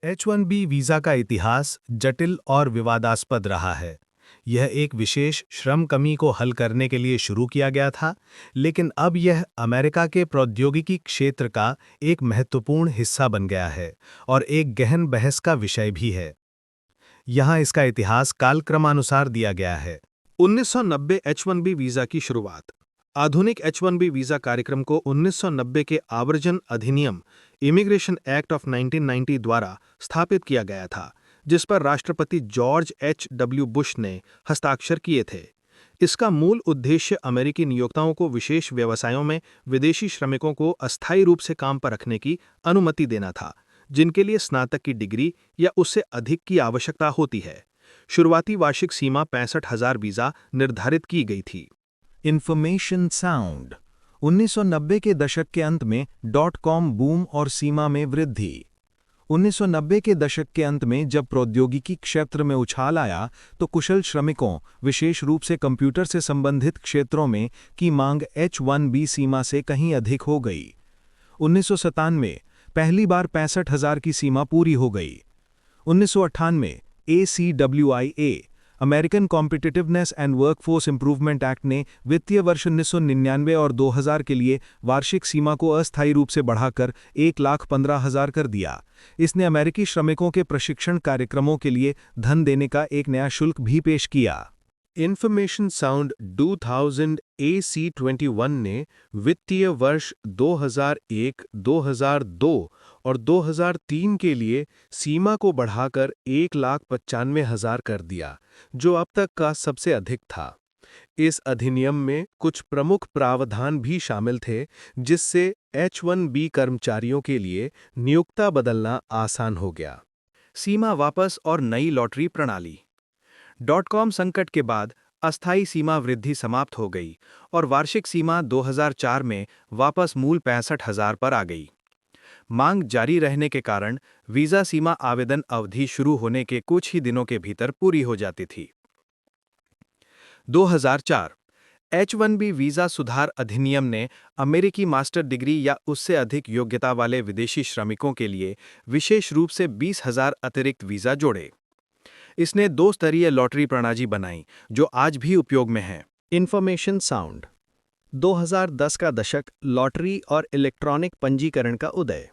H-1B visa का इतिहास जटिल और विवादास्पद रहा है। यह एक विशेष श्रम कमी को हल करने के लिए शुरू किया गया था, लेकिन अब यह अमेरिका के प्रौद्योगिकी क्षेत्र का एक महत्वपूर्ण हिस्सा बन गया है और एक गहन बहस का विषय भी है। यहाँ इसका इतिहास कालक्रमानुसार दिया गया है। 1990 H-1B वीज़ा की शुरुआत। आधुनिक H-1B वीज़ा कार्यक्रम को 1990 के आव्रजन अधिनियम इमिग्रेशन एक्ट ऑफ 1990 द्वारा स्थापित किया गया था, जिस पर राष्ट्रपति जॉर्ज H.W. बुश ने हस्ताक्षर किए थे। इसका मूल उद्देश्य अमेरिकी नियोक्ताओं को विशेष व्यवसायों में विदेशी श्रमिकों को अस्थायी रूप से काम पर रखने की अनुमति देना था, जिनके लिए स्नातक की डिग्री या उससे अधिक की आवश्यकता होती है। शुरुआती वार्षिक सीमा 65,000 वीज़ा निर्धारित की गई थी। Information sound. 1990 के दशक के अंत में .com बूम और सीमा में वृद्धि। 1990 के दशक के अंत में जब प्रौद्योगिकी क्षेत्र में उछाल आया तो कुशल श्रमिकों, विशेष रूप से कंप्यूटर से संबंधित क्षेत्रों में की मांग H-1B सीमा से कहीं अधिक हो गई। 1997 पहली बार 65,000 की सीमा पूरी हो गई। 1998 ACWIA American competitiveness and workforce improvement act ने वित्तीय वर्ष 1999 और 2000 के लिए वार्षिक सीमा को अस्थायी रूप से बढ़ाकर 1,15,000 कर दिया। इसने अमेरिकी श्रमिकों के प्रशिक्षण कार्यक्रमों के लिए धन देने का एक नया शुल्क भी पेश किया। इंफॉर्मेशन साउंड 2000 AC21 ने वित्तीय वर्ष 2001, 2002 और 2003 के लिए सीमा को बढ़ाकर 1,95,000 कर दिया, जो अब तक का सबसे अधिक था। इस अधिनियम में कुछ प्रमुख प्रावधान भी शामिल थे, जिससे H-1B कर्मचारियों के लिए नियोक्ता बदलना आसान हो गया। सीमा वापस और नई लॉटरी प्रणाली। .com संकट के बाद अस्थायी सीमा वृद्धि समाप्त हो गई और वार्षिक सीमा 2004 में वापस मूल 65,000 पर आ गई। मांग जारी रहने के कारण वीज़ा सीमा आवेदन अवधि शुरू होने के कुछ ही दिनों के भीतर पूरी हो जाती थी। 2004 H-1B वीज़ा सुधार अधिनियम ने अमेरिकी मास्टर डिग्री या उससे अधिक योग्यता वाले विदेशी श्रमिकों के लिए विशेष रूप से 20,000 अतिरिक्त वीज़ा जोड़े। इसने दो स्तरीय लॉटरी प्रणाली बनाई, जो आज भी उपयोग में है। Information sound. 2010 का दशक, लॉटरी और इलेक्ट्रॉनिक पंजीकरण का उदय।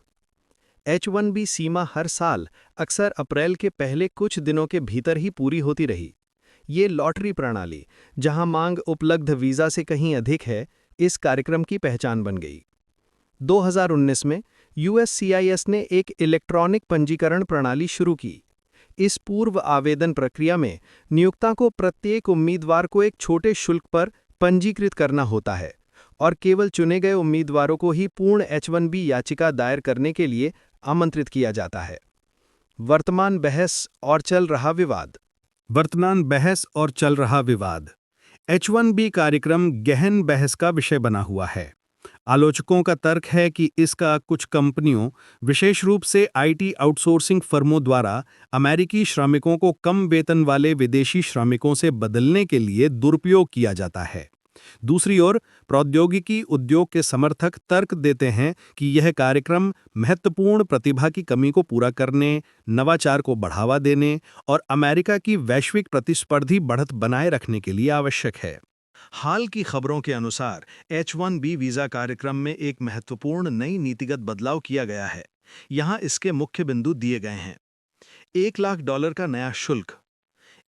H-1B सीमा हर साल अक्सर अप्रैल के पहले कुछ दिनों के भीतर ही पूरी होती रही। ये लॉटरी प्रणाली, जहां मांग उपलब्ध वीज़ा से कहीं अधिक है, इस कार्यक्रम की पहचान बन गई। 2019 में USCIS ने एक इलेक्ट्रॉनिक पंजीकरण प्रणाली शुरू की। इस पूर्व आवेदन प्रक्रिया में नियोक्ता को प्रत्येक उम्मीदवार को एक छोटे शुल्क पर पंजीकृत करना होता है और केवल चुने गए उम्मीदवारों को ही पूर्ण H-1B याचिका दायर करने के लिए आमंत्रित किया जाता है। वर्तमान बहस और चल रहा विवाद। H-1B कार्यक्रम गहन बहस का विषय बना हुआ है। आलोचकों का तर्क है कि इसका कुछ कंपनियों, विशेष रूप से IT आउटसोर्सिंग फर्मों द्वारा अमेरिकी श्रमिकों को कम वेतन वाले विदेशी श्रमिकों से बदलने के लिए दुरुपयोग किया जाता है। दूसरी ओर, प्रौद्योगिकी उद्योग के समर्थक तर्क देते हैं कि यह कार्यक्रम महत्वपूर्ण प्रतिभा की कमी को पूरा करने, नवाचार को बढ़ावा देने और अमेरिका की वैश्विक प्रतिस्पर्धी बढ़त बनाए रखने के लिए आवश्यक है। हाल की खबरों के अनुसार H-1B वीज़ा कार्यक्रम में एक महत्वपूर्ण नई नीतिगत बदलाव किया गया है। यहाँ इसके मुख्य बिंदु दिए गए हैं। $1,00,000 का नया शुल्क।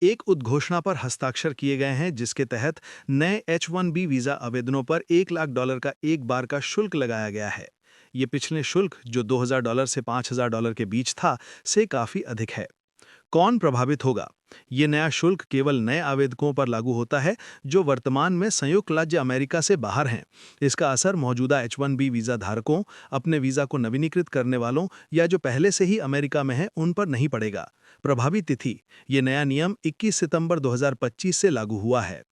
एक उद्घोषणा पर हस्ताक्षर किए गए हैं, जिसके तहत नए H-1B वीज़ा आवेदनों पर $1,00,000 का एक बार का शुल्क लगाया गया है। ये पिछले शुल्क, जो $2,000 से $5,000 के बीच था, से काफ़ी अधिक है। कौन प्रभावित होगा? ये नया शुल्क केवल नए आवेदकों पर लागू होता है जो वर्तमान में संयुक्त राज्य अमेरिका से बाहर हैं। इसका असर मौजूदा H-1B वीज़ा धारकों, अपने वीज़ा को नवीनीकृत करने वालों या जो पहले से ही अमेरिका में हैं, उन पर नहीं पड़ेगा। प्रभावी तिथि: ये नया नियम 21 सितंबर 2025 से लागू हुआ है।